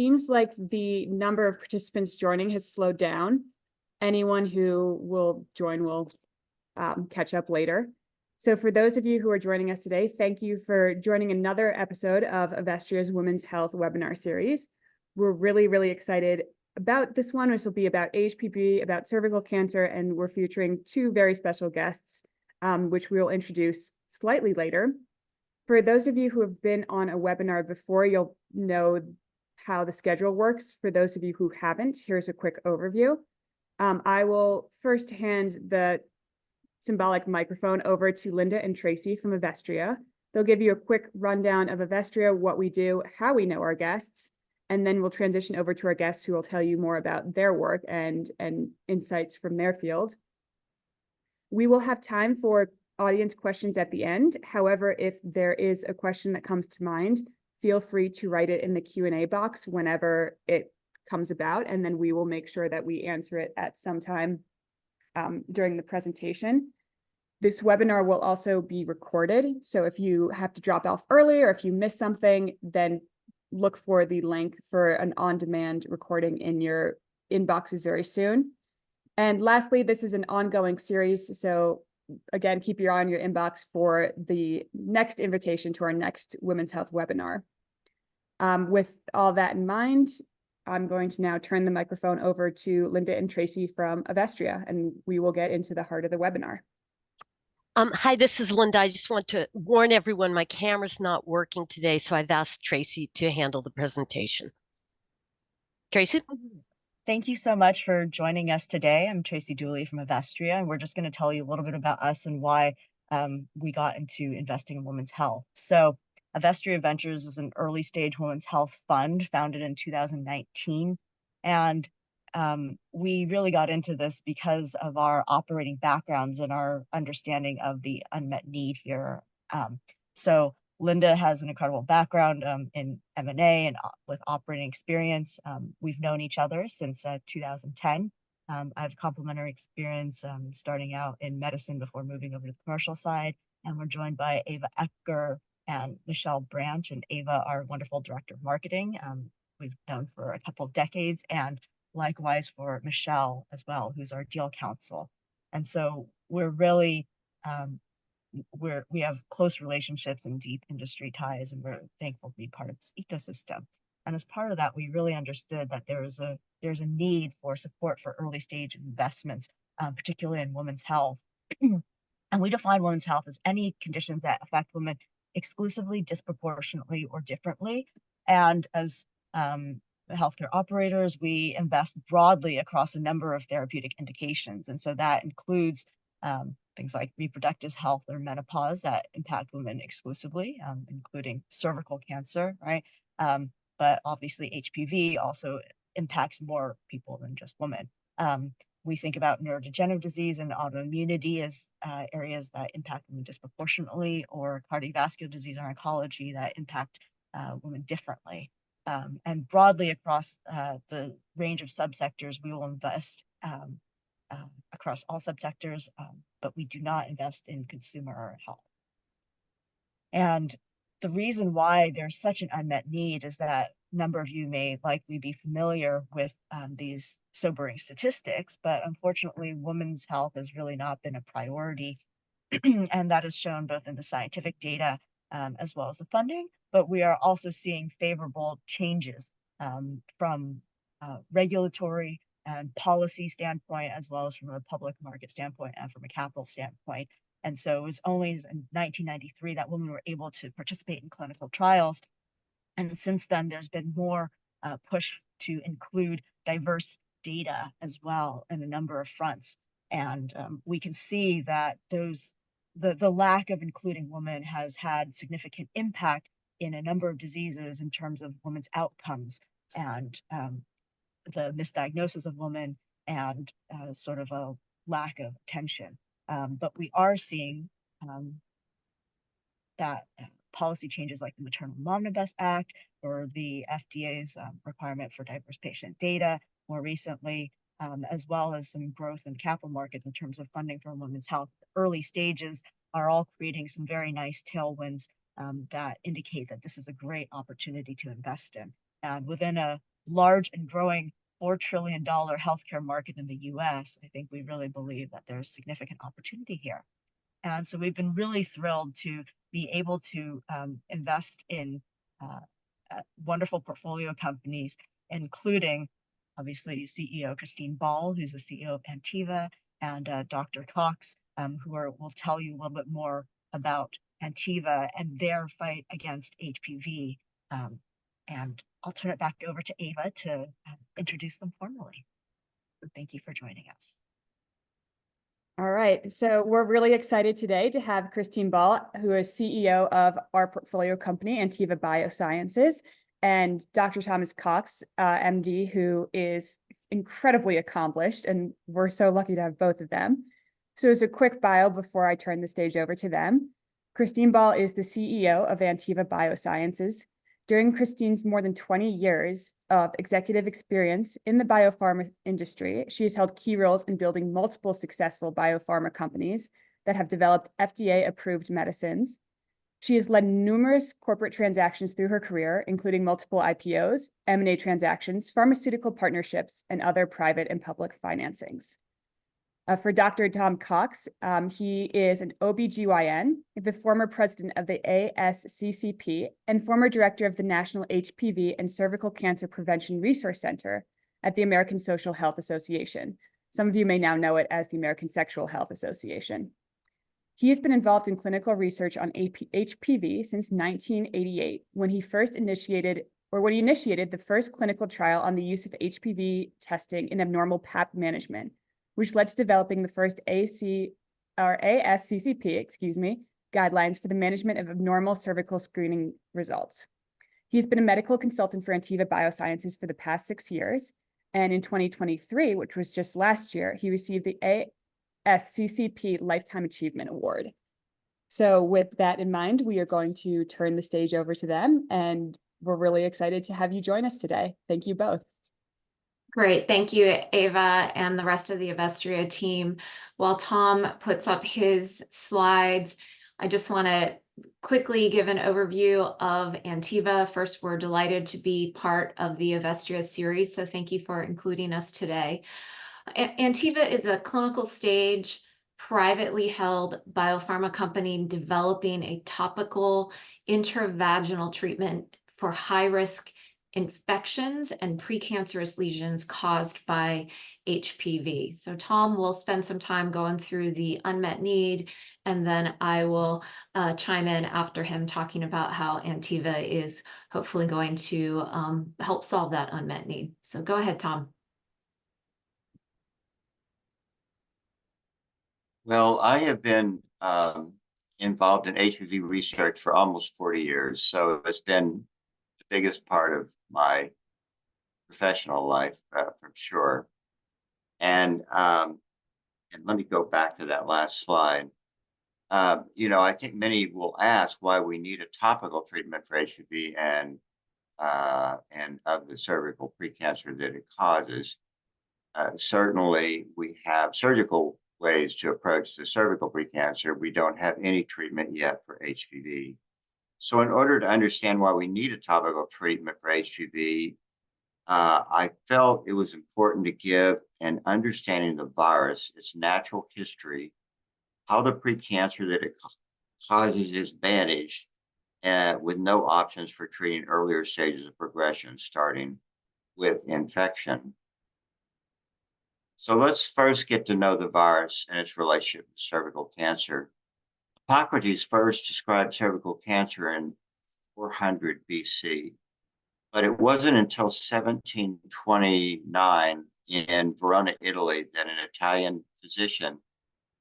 Seems like the number of participants joining has slowed down. Anyone who will join will catch up later. So for those of you who are joining us today, thank you for joining another episode of Avestria's Women's Health webinar series. We're really, really excited about this one. This will be about HPV, about cervical cancer, and we're featuring two very special guests, which we will introduce slightly later. For those of you who have been on a webinar before, you'll know how the schedule works. For those of you who haven't, here's a quick overview. I will first hand the symbolic microphone over to Linda and Tracy from Avestria. They'll give you a quick rundown of Avestria, what we do, how we know our guests, and then we'll transition over to our guests who will tell you more about their work and insights from their field. We will have time for audience questions at the end. However, if there is a question that comes to mind, feel free to write it in the Q&A box whenever it comes about, and then we will make sure that we answer it at some time during the presentation. This webinar will also be recorded. So if you have to drop off early or if you miss something, then look for the link for an on-demand recording in your inboxes very soon. And lastly, this is an ongoing series. So again, keep your eye on your inbox for the next invitation to our next Women's Health webinar. With all that in mind, I'm going to now turn the microphone over to Linda and Tracy from Avestria, and we will get into the heart of the webinar. Hi, this is Linda. I just want to warn everyone my camera's not working today, so I've asked Tracy to handle the presentation. Tracy? Thank you so much for joining us today. I'm Tracy Dooley from Avestria, and we're just going to tell you a little bit about us and why we got into investing in women's health. So Avestria Ventures is an early stage women's health fund founded in 2019. And we really got into this because of our operating backgrounds and our understanding of the unmet need here. So Linda has an incredible background in M&A and with operating experience. We've known each other since 2010. I have complementary experience starting out in medicine before moving over to the commercial side. And we're joined by Ava Ecker and Michelle Branch. And Ava, our wonderful director of marketing, we've known for a couple of decades, and likewise for Michelle as well, who's our deal counsel. And so we're really we have close relationships and deep industry ties, and we're thankful to be part of this ecosystem. And as part of that, we really understood that there's a need for support for early stage investments, particularly in women's health. And we define women's health as any conditions that affect women exclusively, disproportionately, or differently. And as healthcare operators, we invest broadly across a number of therapeutic indications. And so that includes things like reproductive health or menopause that impact women exclusively, including cervical cancer, right? But obviously HPV also impacts more people than just women. We think about neurodegenerative disease and autoimmunity as areas that impact women disproportionately, or cardiovascular disease or oncology that impact women differently. And broadly across the range of subsectors, we will invest across all subsectors, but we do not invest in consumer or health. And the reason why there's such an unmet need is that a number of you may likely be familiar with these sobering statistics, but unfortunately, women's health has really not been a priority. And that is shown both in the scientific data as well as the funding, but we are also seeing favorable changes from regulatory and policy standpoint, as well as from a public market standpoint and from a capital standpoint. And so it was only in 1993 that women were able to participate in clinical trials. And since then, there's been more push to include diverse data as well in a number of fronts. And we can see that the lack of including women has had significant impact in a number of diseases in terms of women's outcomes and the misdiagnosis of women and sort of a lack of attention. But we are seeing that policy changes like the Maternal Omnibus Act or the FDA's requirement for diverse patient data more recently, as well as some growth in capital markets in terms of funding for women's health. Early stages are all creating some very nice tailwinds that indicate that this is a great opportunity to invest in. And within a large and growing $4 trillion healthcare market in the US, I think we really believe that there's significant opportunity here. And so we've been really thrilled to be able to invest in wonderful portfolio companies, including obviously CEO Kristine Ball, who's the CEO of Antiva, and Dr. Cox, who will tell you a little bit more about Antiva and their fight against HPV. And I'll turn it back over to Ava to introduce them formally. Thank you for joining us. All right, so we're really excited today to have Kristine Ball, who is CEO of our portfolio company, Antiva Biosciences, and Dr. Thomas Cox, MD, who is incredibly accomplished, and we're so lucky to have both of them. So as a quick bio before I turn the stage over to them, Kristine Ball is the CEO of Antiva Biosciences. During Kristine's more than 20 years of executive experience in the biopharma industry, she has held key roles in building multiple successful biopharma companies that have developed FDA-approved medicines. She has led numerous corporate transactions through her career, including multiple IPOs, M&A transactions, pharmaceutical partnerships, and other private and public financings. For Dr. Tom Cox, he is an OBGYN, the former president of the ASCCP, and former director of the National HPV and Cervical Cancer Prevention Resource Center at the American Social Health Association. Some of you may now know it as the American Sexual Health Association. He has been involved in clinical research on HPV since 1988, when he initiated the first clinical trial on the use of HPV testing in abnormal Pap management, which led to developing the first ASCCP, guidelines for the management of abnormal cervical screening results. He has been a medical consultant for Antiva Biosciences for the past 6 years, and in 2023, which was just last year, he received the ASCCP Lifetime Achievement Award. So with that in mind, we are going to turn the stage over to them, and we're really excited to have you join us today. Thank you both. Great. Thank you, Ava, and the rest of the Avestria team. While Tom puts up his slides, I just want to quickly give an overview of Antiva. First, we're delighted to be part of the Avestria series, so thank you for including us today. Antiva is a clinical stage, privately held biopharma company developing a topical intravaginal treatment for high-risk infections and precancerous lesions caused by HPV. So Tom will spend some time going through the unmet need, and then I will chime in after him talking about how Antiva is hopefully going to help solve that unmet need. So go ahead, Tom. Well, I have been involved in HPV research for almost 40 years, so it's been the biggest part of my professional life, for sure. And let me go back to that last slide. I think many will ask why we need a topical treatment for HPV and of the cervical precancer that it causes. Certainly, we have surgical ways to approach the cervical precancer. We don't have any treatment yet for HPV. So in order to understand why we need a topical treatment for HPV, I felt it was important to give an understanding of the virus, its natural history, how the precancer that it causes is managed, with no options for treating earlier stages of progression, starting with infection. So let's first get to know the virus and its relationship with cervical cancer. Hippocrates first described cervical cancer in 400 BC, but it wasn't until 1729 in Verona, Italy, that an Italian physician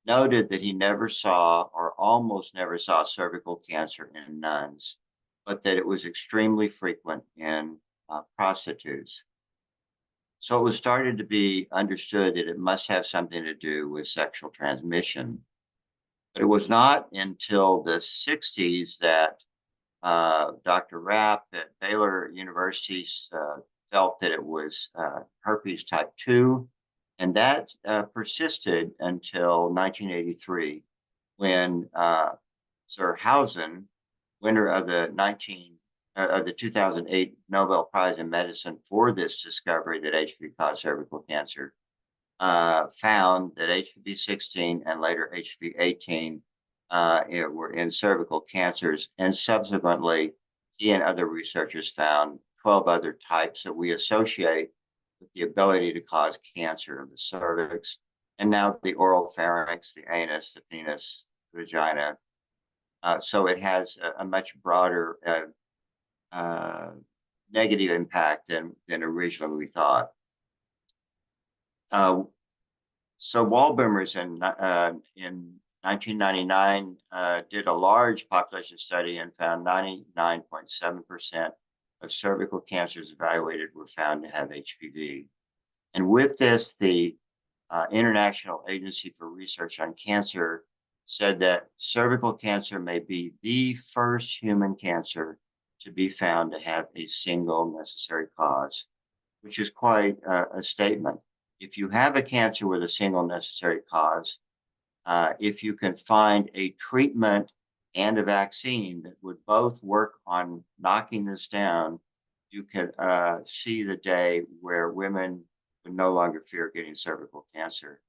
noted that he never saw, or almost never saw, cervical cancer in nuns, but that it was extremely frequent in prostitutes. So it was started to be understood that it must have something to do with sexual transmission. But it was not until the 60s that Dr. Rapp at Baylor University felt that it was herpes type 2, and that persisted until 1983, when Sir Hausen, winner of the the 2008 Nobel Prize in Medicine for this discovery that HIV-caused cervical cancer, found that HPV-16 and later HPV-18 were in cervical cancers, and subsequently he and other researchers found 12 other types that we associate with the ability to cause cancer of the cervix, and now the oral pharynx, the anus, the penis, the vagina. So it has a much broader negative impact than originally we thought. So Waldboomers in 1999 did a large population study and found 99.7% of cervical cancers evaluated were found to have HPV. And with this, the International Agency for Research on Cancer said that cervical cancer may be the first human cancer to be found to have a single necessary cause, which is quite a statement. If you have a cancer with a single necessary cause, if you can find a treatment and a vaccine that would both work on knocking this down, you could see the day where women would no longer fear getting cervical cancer,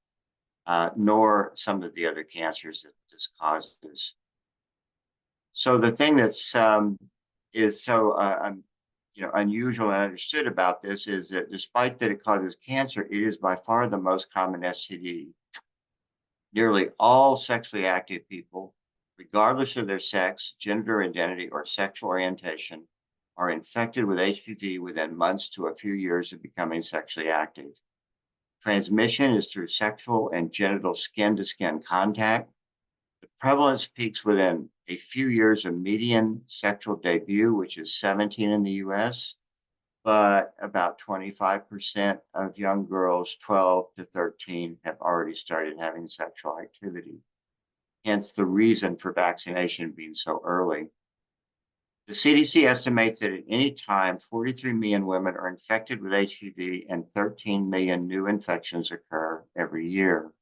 nor some of the other cancers that this causes. So the thing that's is so unusual and understood about this is that despite that it causes cancer, it is by far the most common STD. Nearly all sexually active people, regardless of their sex, gender identity, or sexual orientation, are infected with HPV within months to a few years of becoming sexually active. Transmission is through sexual and genital skin-to-skin contact. The prevalence peaks within a few years of median sexual debut, which is 17 in the US, but about 25% of young girls 12 to 13 have already started having sexual activity. Hence the reason for vaccination being so early. The CDC estimates that at any time, 43 million women are infected with HPV and 13 million new infections occur every year.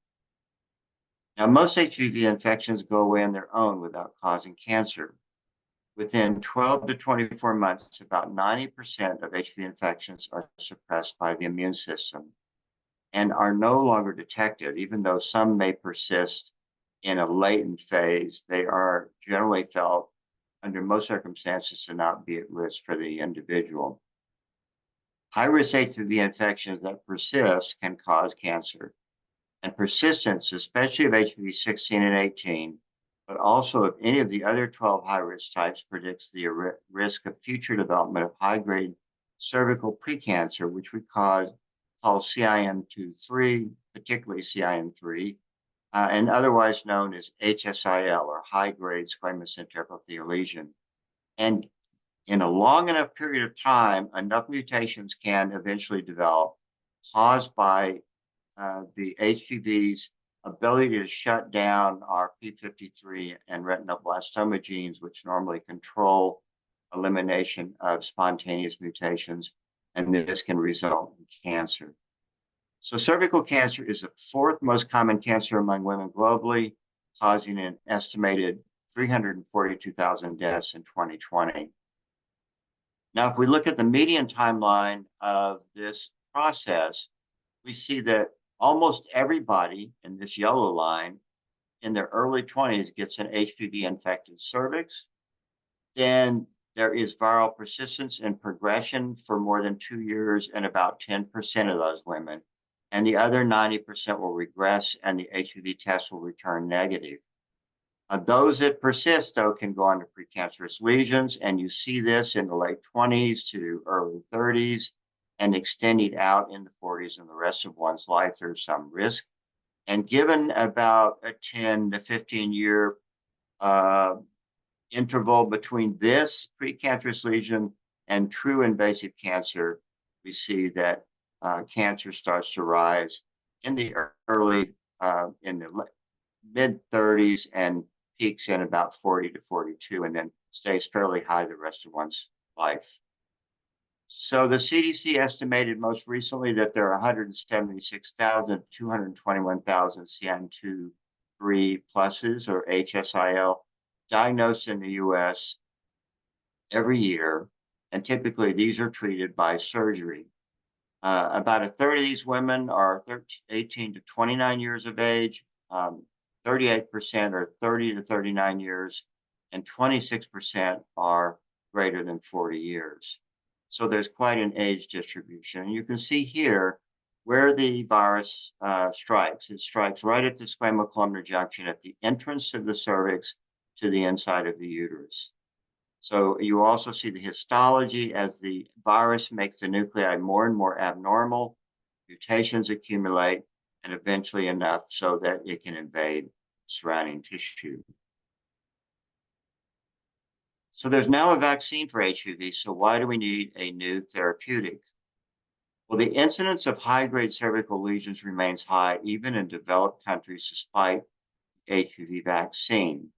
Now, most HPV infections go away on their own without causing cancer. Within 12 to 24 months, about 90% of HPV infections are suppressed by the immune system and are no longer detected. Even though some may persist in a latent phase, they are generally felt under most circumstances to not be at risk for the individual. High-risk HPV infections that persist can cause cancer, and persistence, especially of HPV 16 and 18, but also of any of the other 12 high-risk types, predicts the risk of future development of high-grade cervical precancer, which we call CIN2-3, particularly CIN3, and otherwise known as HSIL, or high-grade squamous interepithelial lesion. And in a long enough period of time, enough mutations can eventually develop, caused by the HPV's ability to shut down our p53 and retinoblastoma genes, which normally control elimination of spontaneous mutations, and this can result in cancer. So cervical cancer is the fourth most common cancer among women globally, causing an estimated 342,000 deaths in 2020. Now, if we look at the median timeline of this process, we see that almost everybody in this yellow line in their early 20s gets an HPV-infected cervix. Then there is viral persistence and progression for more than 2 years in about 10% of those women. And the other 90% will regress and the HPV test will return negative. Those that persist, though, can go on to precancerous lesions, and you see this in the late 20s to early 30s, and extending out in the 40s and the rest of one's life, there's some risk. And given about a 10 to 15 year interval between this precancerous lesion and true invasive cancer, we see that cancer starts to rise in the mid 30s and peaks in about 40 to 42, and then stays fairly high the rest of one's life. So the CDC estimated most recently that there are 176,221,000 CIN2-3 pluses, or HSIL, diagnosed in the US every year, and typically these are treated by surgery. About a third of these women are 18 to 29 years of age, 38% are 30 to 39 years, and 26% are greater than 40 years. So there's quite an age distribution. And you can see here where the virus strikes. It strikes right at the squamous-columnar junction at the entrance of the cervix to the inside of the uterus. So you also see the histology as the virus makes the nuclei more and more abnormal, mutations accumulate, and eventually enough so that it can invade surrounding tissue. So there's now a vaccine for HPV, so why do we need a new therapeutic? Well, the incidence of high-grade cervical lesions remains high even in developed countries despite the HPV vaccine.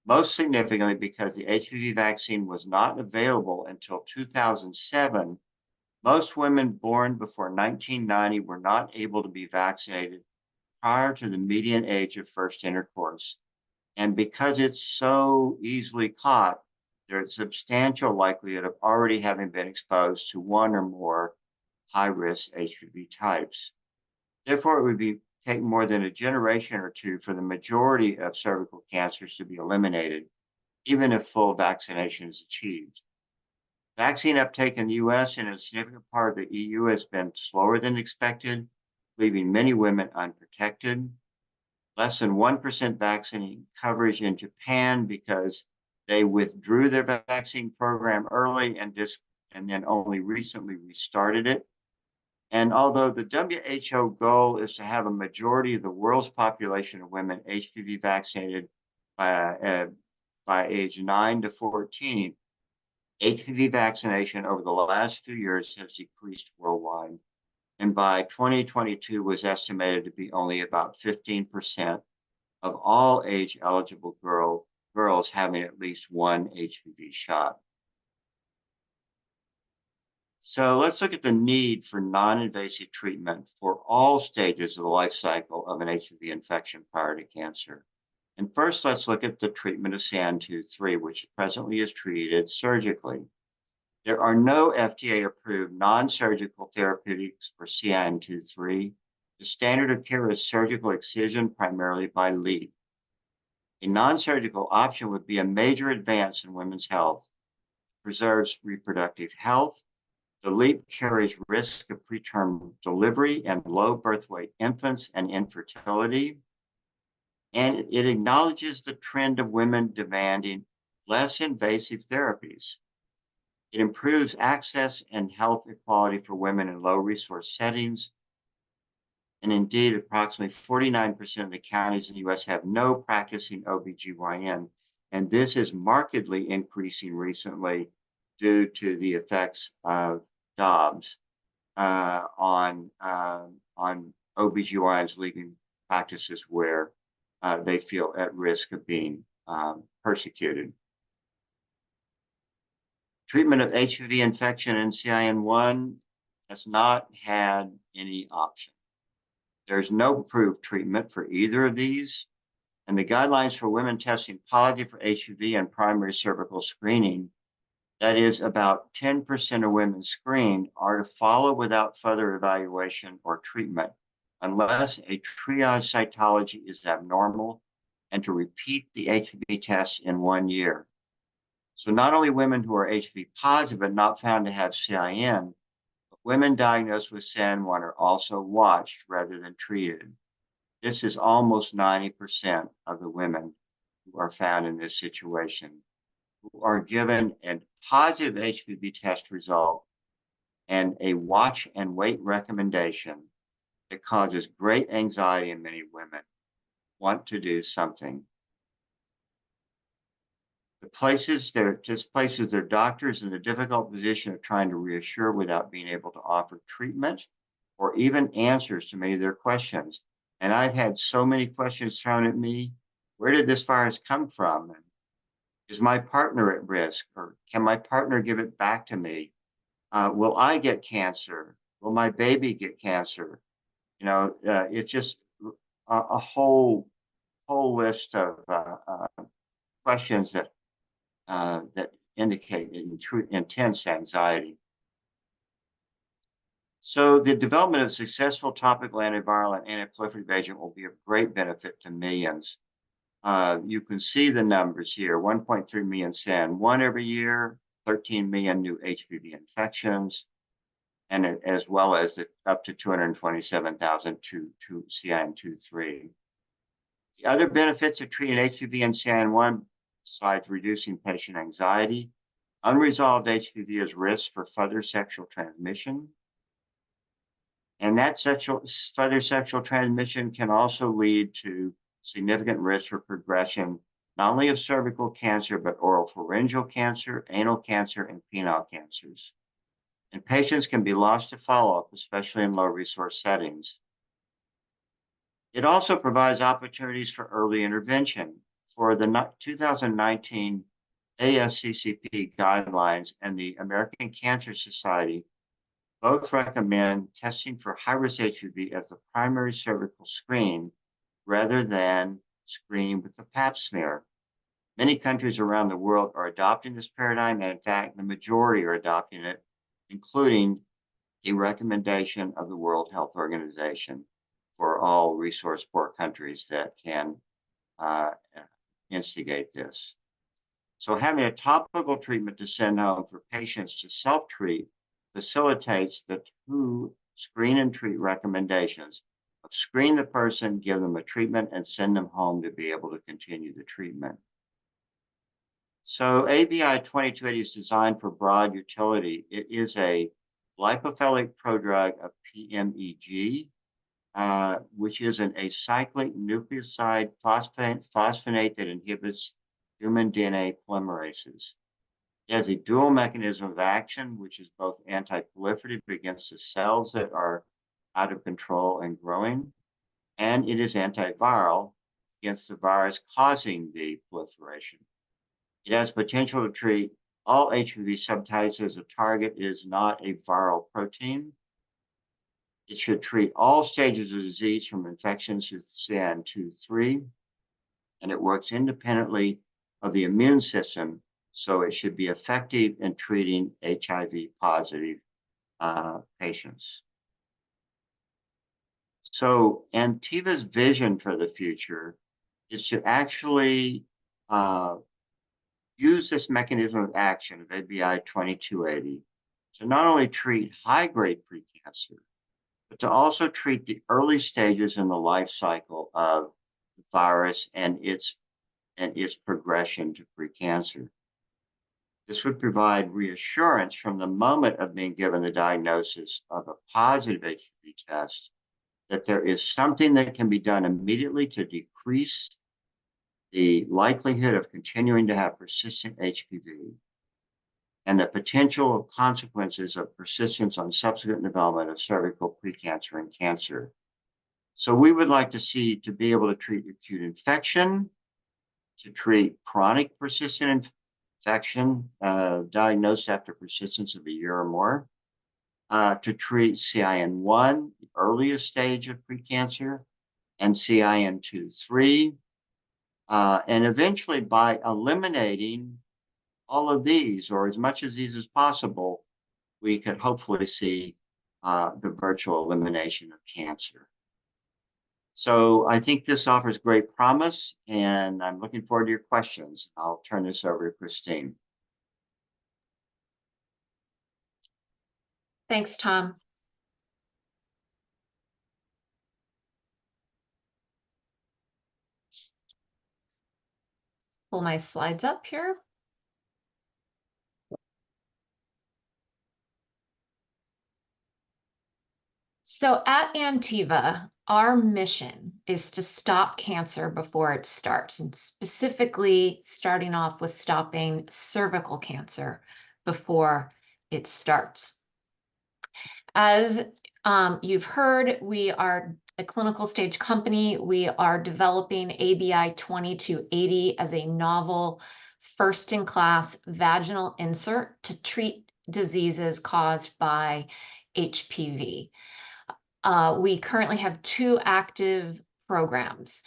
Most significantly, because the HPV vaccine was not available until 2007, most women born before 1990 were not able to be vaccinated prior to the median age of first intercourse. And because it's so easily caught, there's substantial likelihood of already having been exposed to one or more high-risk HPV types. Therefore, it would take more than a generation or two for the majority of cervical cancers to be eliminated, even if full vaccination is achieved. Vaccine uptake in the US and a significant part of the EU has been slower than expected, leaving many women unprotected. Less than 1% vaccine coverage in Japan because they withdrew their vaccine program early and then only recently restarted it. And although the WHO goal is to have a majority of the world's population of women HPV vaccinated by age 9 to 14, HPV vaccination over the last few years has decreased worldwide. And by 2022 was estimated to be only about 15% of all age-eligible girls having at least one HPV shot. So let's look at the need for non-invasive treatment for all stages of the life cycle of an HPV infection prior to cancer. And first, let's look at the treatment of CIN2-3, which presently is treated surgically. There are no FDA-approved non-surgical therapeutics for CIN2-3. The standard of care is surgical excision, primarily by LEAP. A non-surgical option would be a major advance in women's health. It preserves reproductive health. The LEAP carries risk of preterm delivery and low birth weight infants and infertility. And it acknowledges the trend of women demanding less invasive therapies. It improves access and health equality for women in low resource settings. And indeed, approximately 49% of the counties in the US have no practicing OBGYN. And this is markedly increasing recently due to the effects of Dobbs on OBGYNs leaving practices where they feel at risk of being persecuted. Treatment of HPV infection in CIN1 has not had any option. There's no approved treatment for either of these, and the guidelines for women testing positive for HPV and primary cervical screening, that is about 10% of women screened, are to follow without further evaluation or treatment unless a triage cytology is abnormal and to repeat the HPV test in 1 year. So not only women who are HPV positive but not found to have CIN, but women diagnosed with CIN1 are also watched rather than treated. This is almost 90% of the women who are found in this situation, who are given a positive HPV test result and a watch and wait recommendation that causes great anxiety in many women want to do something. Places their doctors in the difficult position of trying to reassure without being able to offer treatment or even answers to many of their questions. And I've had so many questions thrown at me. Where did this virus come from? And is my partner at risk? Or can my partner give it back to me? Will I get cancer? Will my baby get cancer? You know, it's just a whole list of questions that indicate intense anxiety. So the development of successful topical antiviral and antiproliferative agent will be of great benefit to millions. You can see the numbers here, 1.3 million CIN1 every year, 13 million new HPV infections, and as well as up to 227,000 to CIN2-3. The other benefits of treating HPV and CIN1, besides reducing patient anxiety, unresolved HPV is risk for further sexual transmission. And that further sexual transmission can also lead to significant risk for progression, not only of cervical cancer, but oropharyngeal cancer, anal cancer, and penile cancers. And patients can be lost to follow-up, especially in low-resource settings. It also provides opportunities for early intervention. For the 2019 ASCCP guidelines and the American Cancer Society both recommend testing for high-risk HPV as the primary cervical screen rather than screening with the Pap smear. Many countries around the world are adopting this paradigm, and in fact, the majority are adopting it, including a recommendation of the World Health Organization for all resource-poor countries that can instigate this. So having a topical treatment to send home for patients to self-treat facilitates the two screen and treat recommendations of screen the person, give them a treatment, and send them home to be able to continue the treatment. So ABI 2280 is designed for broad utility. It is a lipophilic prodrug of PMEG, which is an acyclic nucleoside phosphonate that inhibits human DNA polymerases. It has a dual mechanism of action, which is both anti-proliferative against the cells that are out of control and growing, and it is antiviral against the virus causing the proliferation. It has potential to treat all HPV subtypes as a target is not a viral protein. It should treat all stages of disease from infections with CIN2-3, and it works independently of the immune system, so it should be effective in treating HIV-positive patients. So Antiva's vision for the future is to actually use this mechanism of action of ABI 2280 to not only treat high-grade precancer, but to also treat the early stages in the life cycle of the virus and its progression to precancer. This would provide reassurance from the moment of being given the diagnosis of a positive HPV test that there is something that can be done immediately to decrease the likelihood of continuing to have persistent HPV and the potential consequences of persistence on subsequent development of cervical precancer and cancer. So we would like to be able to treat acute infection, to treat chronic persistent infection diagnosed after persistence of a year or more, to treat CIN1, the earliest stage of precancer, and CIN2-3, and eventually by eliminating all of these, or as much of these as possible, we could hopefully see the virtual elimination of cancer. So I think this offers great promise, and I'm looking forward to your questions. I'll turn this over to Kristine. Thanks, Tom. Let's pull my slides up here. So at Antiva, our mission is to stop cancer before it starts, and specifically starting off with stopping cervical cancer before it starts. As you've heard, we are a clinical stage company. We are developing ABI 2280 as a novel first-in-class vaginal insert to treat diseases caused by HPV. We currently have 2 active programs.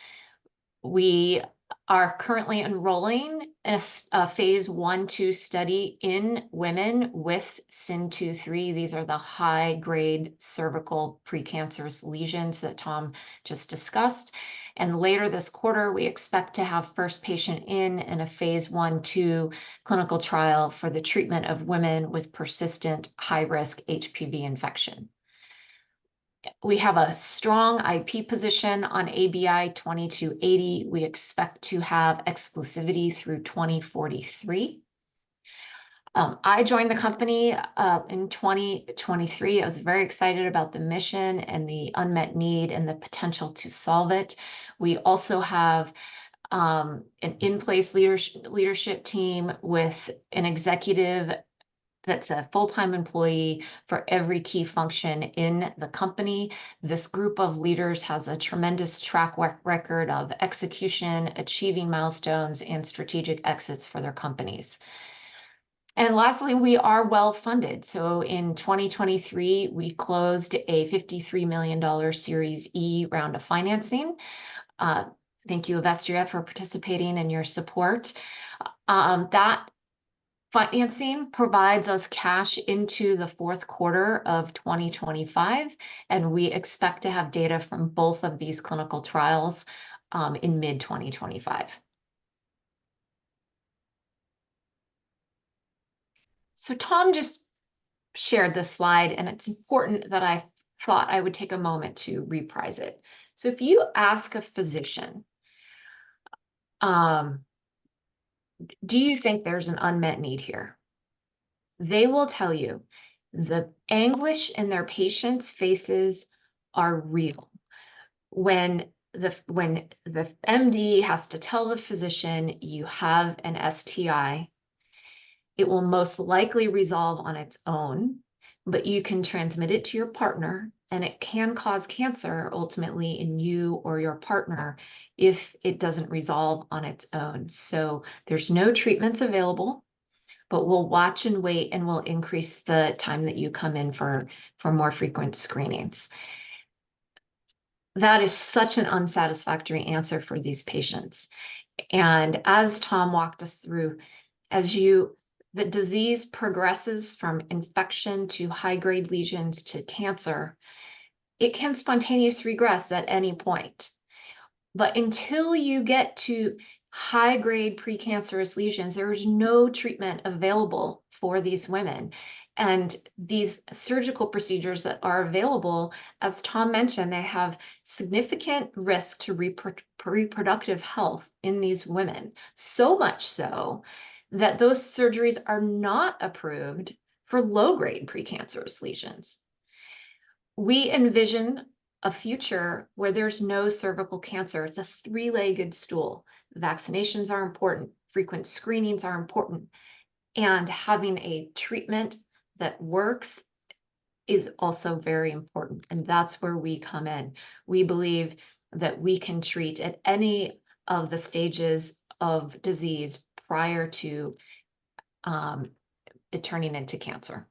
We are currently enrolling a phase 1/2 study in women with SIN2-3. These are the high-grade cervical precancerous lesions that Tom just discussed. And later this quarter, we expect to have first patient in a phase 1/2 clinical trial for the treatment of women with persistent high-risk HPV infection. We have a strong IP position on ABI 2280. We expect to have exclusivity through 2043. I joined the company in 2023. I was very excited about the mission and the unmet need and the potential to solve it. We also have an in-place leadership team with an executive that's a full-time employee for every key function in the company. This group of leaders has a tremendous track record of execution, achieving milestones, and strategic exits for their companies. And lastly, we are well funded. So in 2023, we closed a $53 million Series E round of financing. Thank you, Avestria, for participating and your support. That financing provides us cash into the fourth quarter of 2025, and we expect to have data from both of these clinical trials in mid-2025. So Tom just shared this slide, and it's important that I thought I would take a moment to reprise it. So if you ask a physician, do you think there's an unmet need here? They will tell you the anguish in their patients' faces are real. When the MD has to tell the physician you have an STI, it will most likely resolve on its own, but you can transmit it to your partner, and it can cause cancer ultimately in you or your partner if it doesn't resolve on its own. So there's no treatments available, but we'll watch and wait, and we'll increase the time that you come in for more frequent screenings. That is such an unsatisfactory answer for these patients. And as Tom walked us through, the disease progresses from infection to high-grade lesions to cancer, it can spontaneously regress at any point. But until you get to high-grade precancerous lesions, there is no treatment available for these women. And these surgical procedures that are available, as Tom mentioned, they have significant risk to reproductive health in these women, so much so that those surgeries are not approved for low-grade precancerous lesions. We envision a future where there's no cervical cancer. It's a three-legged stool. Vaccinations are important, frequent screenings are important, and having a treatment that works is also very important. And that's where we come in. We believe that we can treat at any of the stages of disease prior to it turning into cancer.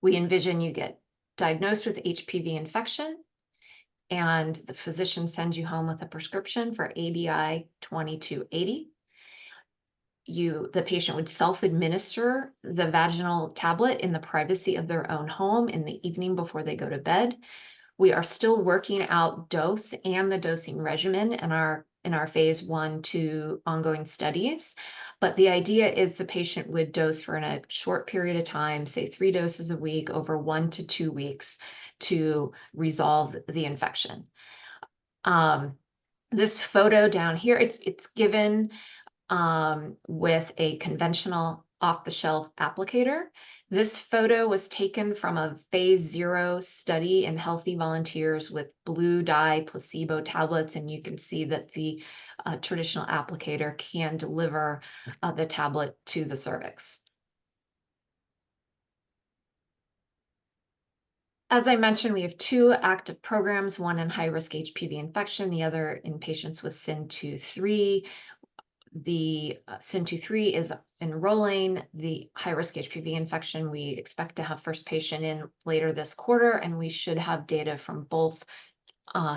We envision you get diagnosed with HPV infection, and the physician sends you home with a prescription for ABI 2280. The patient would self-administer the vaginal tablet in the privacy of their own home in the evening before they go to bed. We are still working out dose and the dosing regimen in our phase 1/2 ongoing studies. But the idea is the patient would dose for a short period of time, say 3 doses a week over 1 to 2 weeks to resolve the infection. This photo down here, it's given with a conventional off-the-shelf applicator. This photo was taken from a phase 0 study in healthy volunteers with blue dye placebo tablets, and you can see that the traditional applicator can deliver the tablet to the cervix. As I mentioned, we have 2 active programs, one in high-risk HPV infection, the other in patients with SIN2-3. The SIN2-3 is enrolling. The high-risk HPV infection, we expect to have first patient in later this quarter, and we should have data from both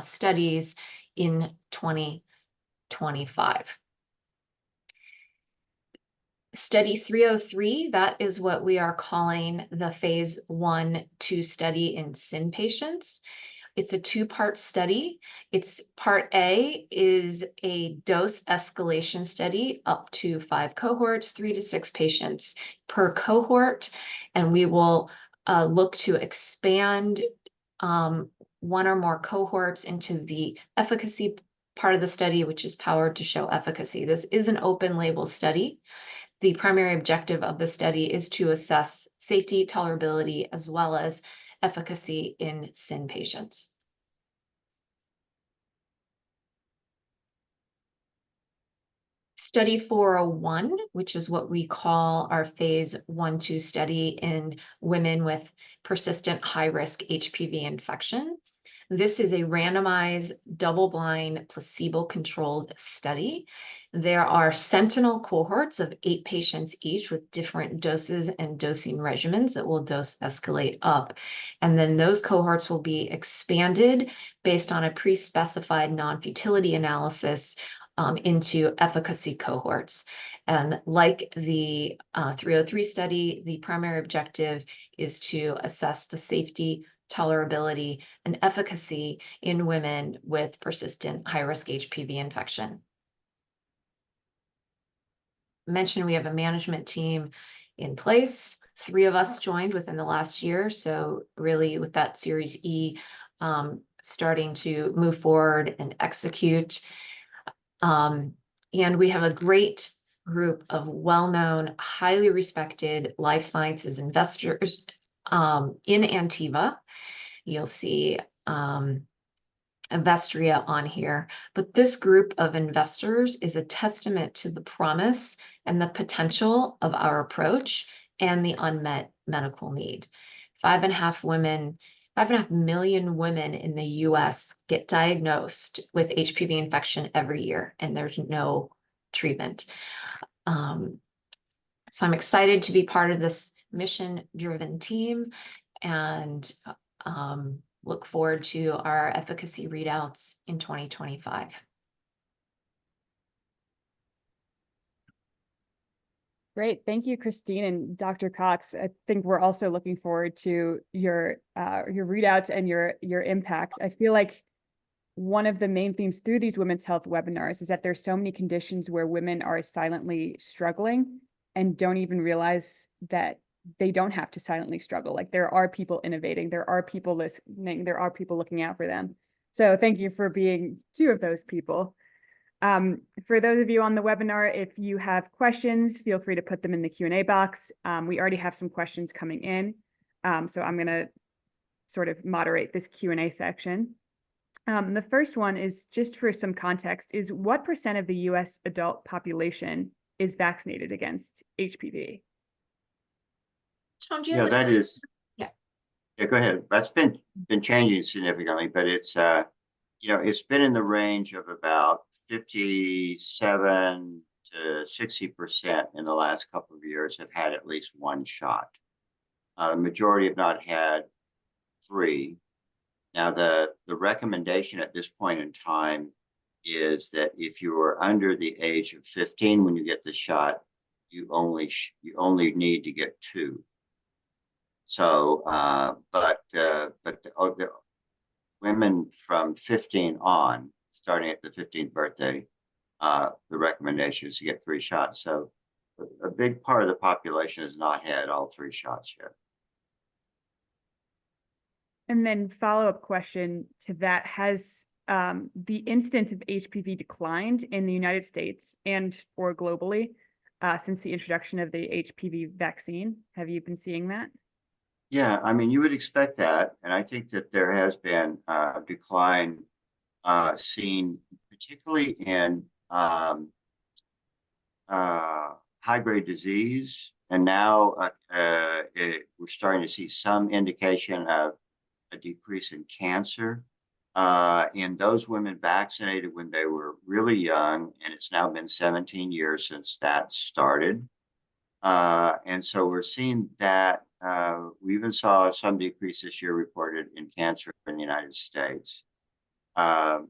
studies in 2025. Study 303, that is what we are calling the phase 1/2 study in SIN patients. It's a two-part study. It's part A is a dose escalation study up to 5 cohorts, 3 to 6 patients per cohort. And we will look to expand one or more cohorts into the efficacy part of the study, which is powered to show efficacy. This is an open label study. The primary objective of the study is to assess safety, tolerability, as well as efficacy in SIN patients. Study 401, which is what we call our phase 1/2 study in women with persistent high-risk HPV infection. This is a randomized, double-blind, placebo-controlled study. There are sentinel cohorts of 8 patients each with different doses and dosing regimens that will dose escalate up. And then those cohorts will be expanded based on a pre-specified non-futility analysis into efficacy cohorts. And like the 303 study, the primary objective is to assess the safety, tolerability, and efficacy in women with persistent high-risk HPV infection. I mentioned we have a management team in place. 3 of us joined within the last year. So really with that Series E starting to move forward and execute. And we have a great group of well-known, highly respected life sciences investors in Antiva. You'll see Avestria on here, but this group of investors is a testament to the promise and the potential of our approach and the unmet medical need. 5.5 million women in the US get diagnosed with HPV infection every year, and there's no treatment. So I'm excited to be part of this mission-driven team and look forward to our efficacy readouts in 2025. Great. Thank you, Kristine and Dr. Cox. I think we're also looking forward to your readouts and your impact. I feel like one of the main themes through these women's health webinars is that there's so many conditions where women are silently struggling and don't even realize that they don't have to silently struggle. Like there are people innovating, there are people listening, there are people looking out for them. So thank you for being 2 of those people. For those of you on the webinar, if you have questions, feel free to put them in the Q&A box. We already have some questions coming in. So I'm going to sort of moderate this Q&A section. The first one is just for some context is what % of the US adult population is vaccinated against HPV? Tom, do you Yeah, have that is. Yeah. Yeah, go ahead. That's been changing significantly, but it's it's been in the range of about 57 to 60% in the last couple of years have had at least 1 shot. The majority have not had 3. Now, the recommendation at this point in time is that if you are under the age of 15 when you get the shot, you only need to get 2. So, but the women from 15 on, starting at the 15th birthday, the recommendation is to get 3 shots. So a big part of the population has not had all 3 shots yet. And then follow-up question to that, has the incidence of HPV declined in the United States and or globally since the introduction of the HPV vaccine? Have you been seeing that? Yeah, I mean, you would expect that. And I think that there has been a decline seen particularly in high-grade disease. And now we're starting to see some indication of a decrease in cancer in those women vaccinated when they were really young. And it's now been 17 years since that started. And so we're seeing that. We even saw some decrease this year reported in cancer in the United States. The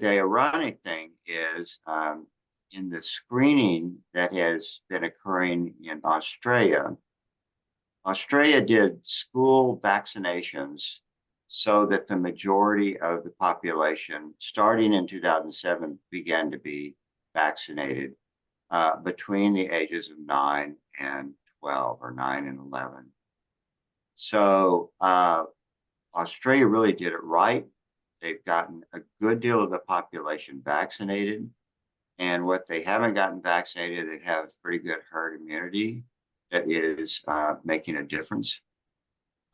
ironic thing is in the screening that has been occurring in Australia, Australia did school vaccinations so that the majority of the population, starting in 2007, began to be vaccinated between the ages of 9 and 12, or 9 and 11. So Australia really did it right. They've gotten a good deal of the population vaccinated. And what they haven't gotten vaccinated, they have pretty good herd immunity that is making a difference.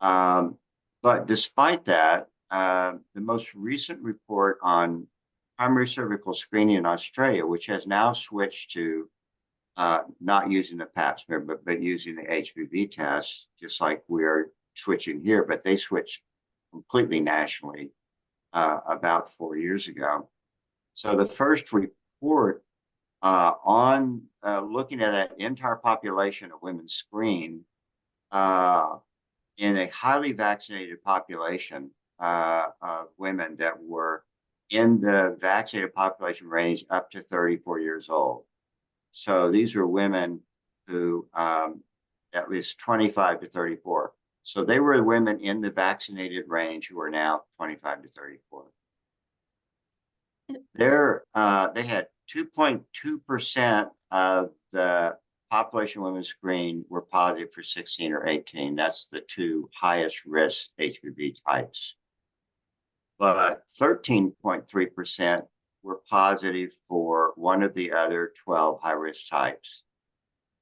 But despite that, the most recent report on primary cervical screening in Australia, which has now switched to not using the pap smear, but using the HPV test, just like we're switching here, but they switched completely nationally about 4 years ago. So the first report on looking at that entire population of women screened in a highly vaccinated population of women that were in the vaccinated population range up to 34 years old. So these were women who at least 25 to 34. So they were women in the vaccinated range who are now 25 to 34. They had 2.2% of the population women screened were positive for 16 or 18. That's the two highest risk HPV types. But 13.3% were positive for one of the other 12 high-risk types.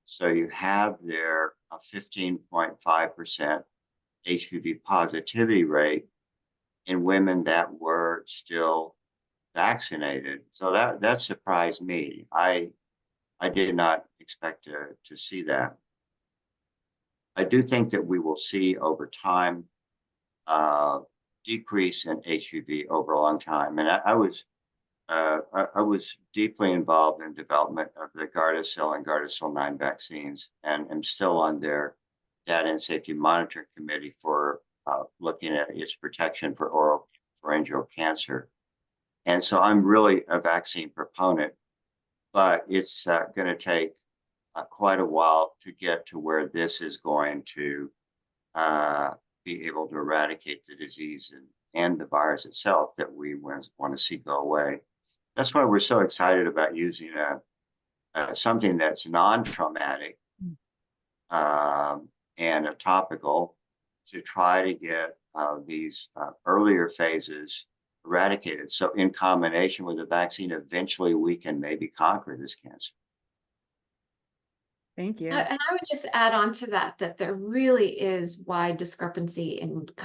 So you have there a 15.5% HPV positivity rate in women that were still vaccinated. So that surprised me. I did not expect to see that. I do think that we will see over time decrease in HPV over a long time. And I was deeply involved in development of the Gardasil and Gardasil 9 vaccines, and am still on their data and safety monitoring committee for looking at its protection for oropharyngeal cancer. And so I'm really a vaccine proponent, but it's going to take quite a while to get to where this is going to be able to eradicate the disease and the virus itself that we want to see go away. That's why we're so excited about using something that's non-traumatic and a topical to try to get these earlier phases eradicated. So in combination with the vaccine, eventually we can maybe conquer this cancer. Thank you. And I would just add on to that, that there really is wide discrepancy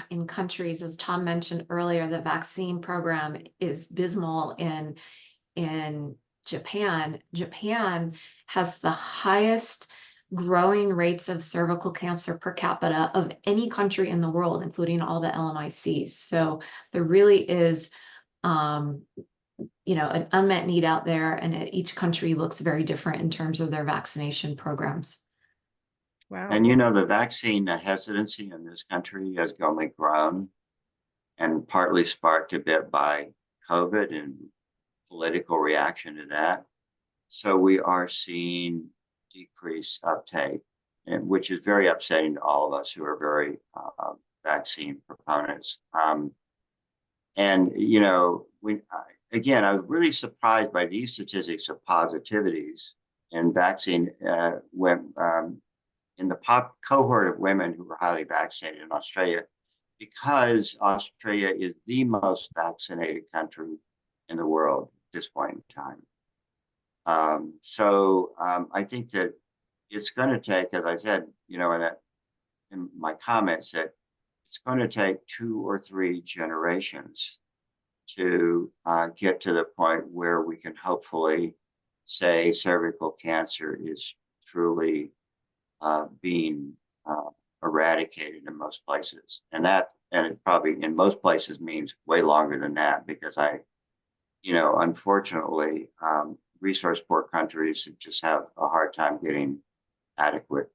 in countries. As Tom mentioned earlier, the vaccine program is abysmal in Japan. Japan has the highest growing rates of cervical cancer per capita of any country in the world, including all the LMICs. So there really is an unmet need out there, and each country looks very different in terms of their vaccination programs. Wow. And the vaccine hesitancy in this country has only grown, and partly sparked a bit by COVID and political reaction to that. So we are seeing decreased uptake, which is very upsetting to all of us who are very vaccine proponents. Again, I was really surprised by these statistics of positivities in vaccine when in the cohort of women who were highly vaccinated in Australia, because Australia is the most vaccinated country in the world at this point in time. I think that it's going to take, as I said, in my comments, that it's going to take 2 or 3 generations to get to the point where we can hopefully say cervical cancer is truly being eradicated in most places. And it probably in most places means way longer than that, because unfortunately, resource poor countries just have a hard time getting adequate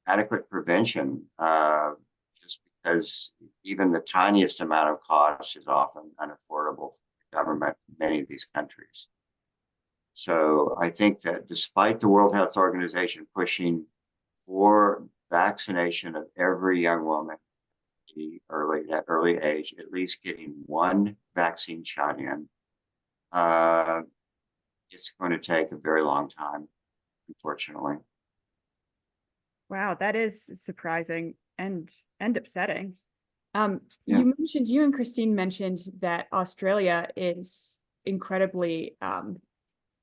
adequate prevention, just because even the tiniest amount of cost is often unaffordable for government in many of these countries. So I think that despite the World Health Organization pushing for vaccination of every young woman at early age, at least getting one vaccine shot in, it's going to take a very long time, unfortunately. Wow, that is surprising and upsetting. Yeah. You and Kristine mentioned that Australia is incredibly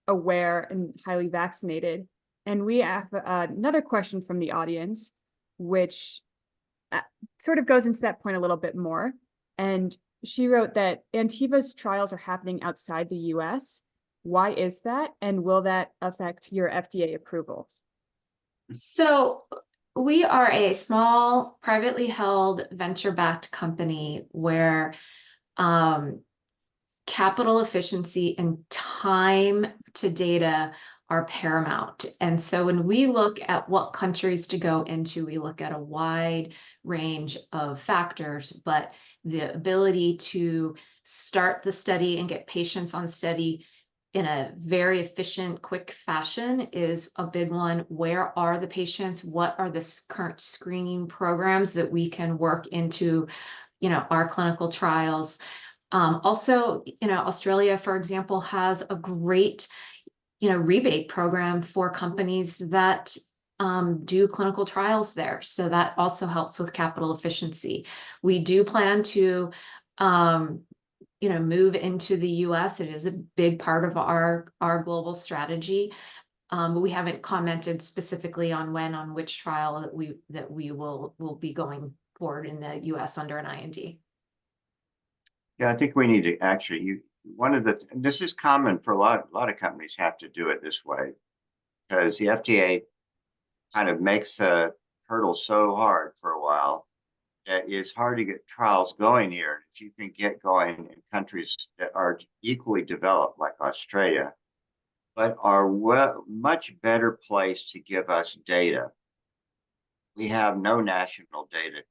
aware and highly vaccinated. And we have another question from the audience, which sort of goes into that point a little bit more. And she wrote that Antiva's trials are happening outside the US. Why is that? And will that affect your FDA approval? So we are a small, privately held, venture-backed company where capital efficiency and time to data are paramount. And so when we look at what countries to go into, we look at a wide range of factors, but the ability to start the study and get patients on study in a very efficient, quick fashion is a big one. Where are the patients? What are the current screening programs that we can work into, our clinical trials? Also, Australia, for example, has a great, rebate program for companies that do clinical trials there. So that also helps with capital efficiency. We do plan to, move into the US. It is a big part of our global strategy. But we haven't commented specifically on which trial that we will be going forward in the US under an IND. Yeah, I think we need to actually, this is common for a lot of companies have to do it this way, because the FDA kind of makes the hurdle so hard for a while that it's hard to get trials going here. If you can get going in countries that are equally developed, like Australia, but are much better placed to give us data. We have no national data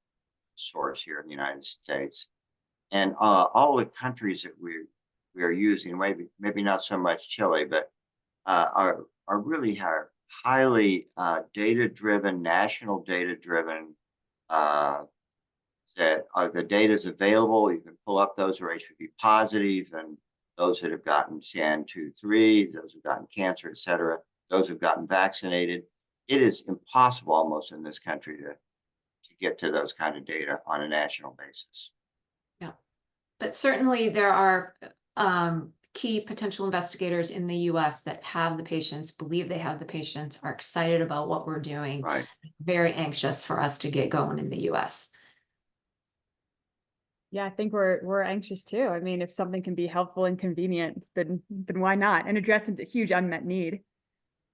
source here in the United States. And all the countries that we are using, maybe not so much Chile, but are really highly data-driven, national data-driven. That the data is available. You can pull up those who are HIV positive, and those that have gotten CN2-3, those who've gotten cancer, et cetera, those who've gotten vaccinated. It is impossible almost in this country to get to those kind of data on a national basis. Yeah, but certainly there are key potential investigators in the US that have the patients, believe they have the patients, are excited about what we're doing, right? Very anxious for us to get going in the US. Yeah, I think we're anxious too. I mean, if something can be helpful and convenient, then why not? And address a huge unmet need.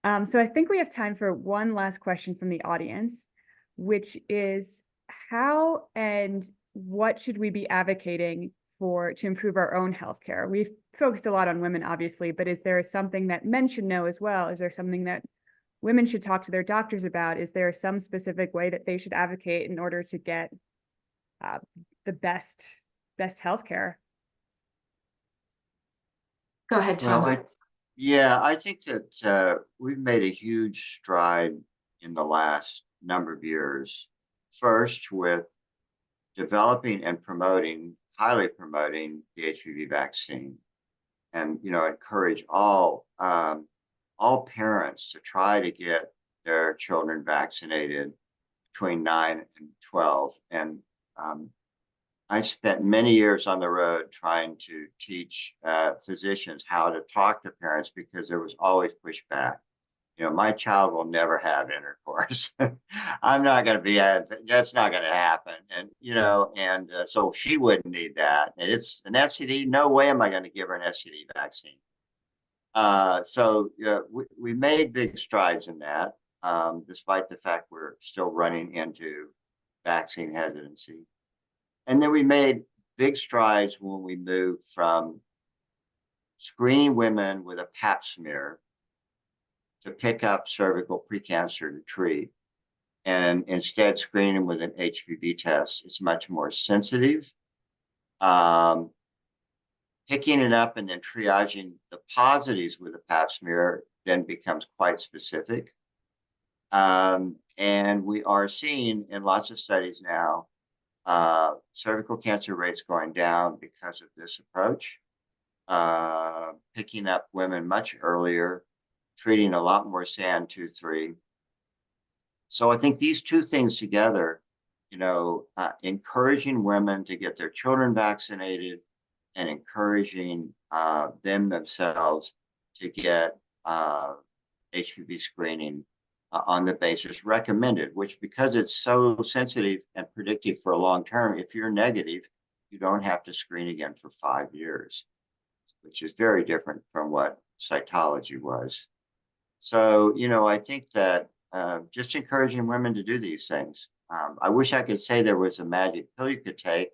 So I think we have time for one last question from the audience, which is how and what should we be advocating for to improve our own healthcare? We've focused a lot on women, obviously, but is there something that men should know as well? Is there something that women should talk to their doctors about? Is there some specific way that they should advocate in order to get the best healthcare? Go ahead, Tom. Well, I think that we've made a huge stride in the last number of years. First, with developing and highly promoting the HPV vaccine, and encourage all parents to try to get their children vaccinated between 9 and 12. And I spent many years on the road trying to teach physicians how to talk to parents, because there was always pushback. My child will never have intercourse. I'm not going to be that's not going to happen. And so she wouldn't need that. And it's an STD. No way am I going to give her an STD vaccine. So we made big strides in that, despite the fact we're still running into vaccine hesitancy. And then we made big strides when we moved from screening women with a pap smear to pick up cervical precancer to treat, and instead screening them with an HPV test. It's much more sensitive. picking it up and then triaging the positives with a pap smear then becomes quite specific. And we are seeing in lots of studies now, cervical cancer rates going down because of this approach, picking up women much earlier, treating a lot more SAN 2-3. So I think these two things together, encouraging women to get their children vaccinated and encouraging them themselves to get HPV screening on the basis recommended, which because it's so sensitive and predictive for a long term, if you're negative, you don't have to screen again for 5 years, which is very different from what cytology was. So, I think that just encouraging women to do these things. I wish I could say there was a magic pill you could take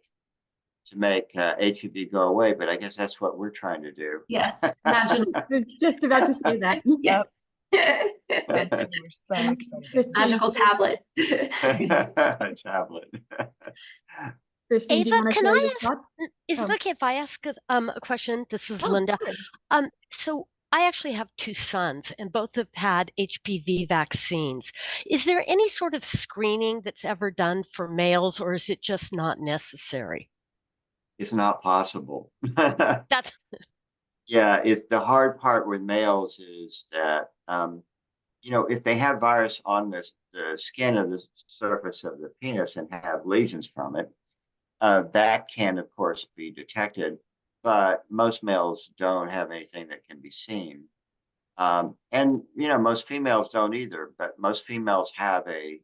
to make HPV go away, but I guess that's what we're trying to do. Yes, imagine. I was just about to say that. Yep. That's We're so excited. Kristine, magical tablet. Tablet. Kristine, do you Ava, want to can share I your ask, thoughts? is it Oh. okay if I ask a question? This is Oh, Linda. good. So I actually have 2 sons and both have had HPV vaccines. Is there any sort of screening that's ever done for males, or is it just not necessary? It's not possible. That's Yeah, it's the hard part with males is that, if they have virus on the skin of the surface of the penis and have lesions from it, that can, of course, be detected, but most males don't have anything that can be seen. And, most females don't either, but most females have a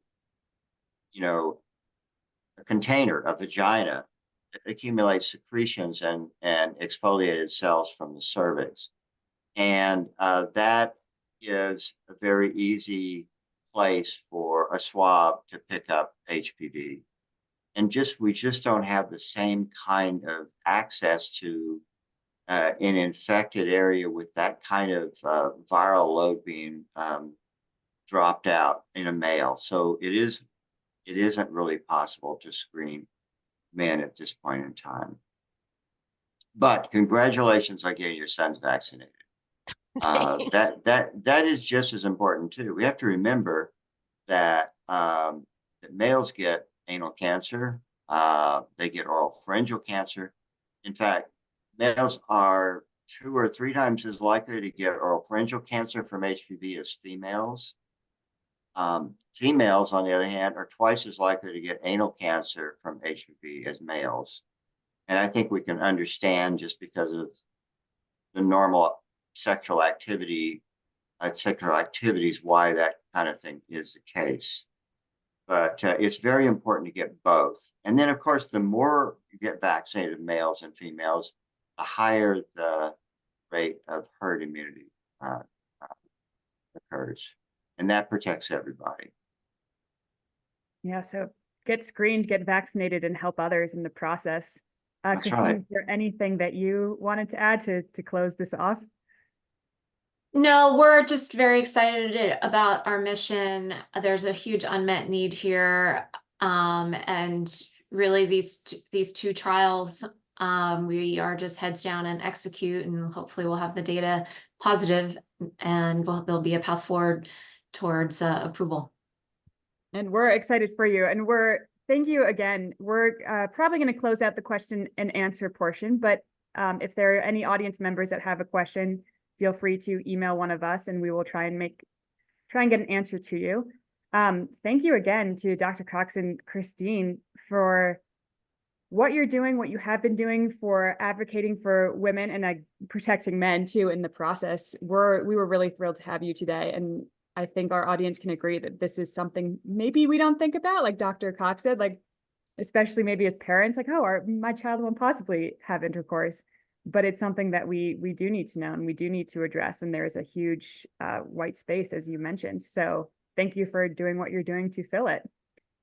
container, a vagina that accumulates secretions and exfoliated cells from the cervix. And that is a very easy place for a swab to pick up HPV. And we just don't have the same kind of access to an infected area with that kind of viral load being dropped out in a male. So it isn't really possible to screen men at this point in time. But congratulations on getting your sons vaccinated. thanks. That is just as important too. We have to remember that that males get anal cancer, they get oropharyngeal cancer. In fact, males are 2 or 3 times as likely to get oropharyngeal cancer from HPV as females. Females, on the other hand, are twice as likely to get anal cancer from HPV as males. And I think we can understand just because of the normal sexual activities, why that kind of thing is the case. But it's very important to get both. And then, of course, the more you get vaccinated males and females, the higher the rate of herd immunity occurs. And that protects everybody. Yeah, so get screened, get vaccinated, and help others in the process. That's Kristine, right. is there anything that you wanted to add to close this off? No, we're just very excited about our mission. There's a huge unmet need here. And really these 2 trials, we are just heads down and execute, and hopefully we'll have the data positive and there'll be a path forward towards approval. And we're excited for you. And thank you again. We're probably going to close out the question and answer portion, but if there are any audience members that have a question, feel free to email one of us and we will try and get an answer to you. Thank you again to Dr. Cox and Kristine for what you're doing, what you have been doing for advocating for women and protecting men too in the process. We were really thrilled to have you today. And I think our audience can agree that this is something maybe we don't think about, like Dr. Cox said, like, especially maybe as parents, like, oh, my child won't possibly have intercourse. But it's something that we do need to know and we do need to address. And there's a huge white space, as you mentioned. So thank you for doing what you're doing to fill it.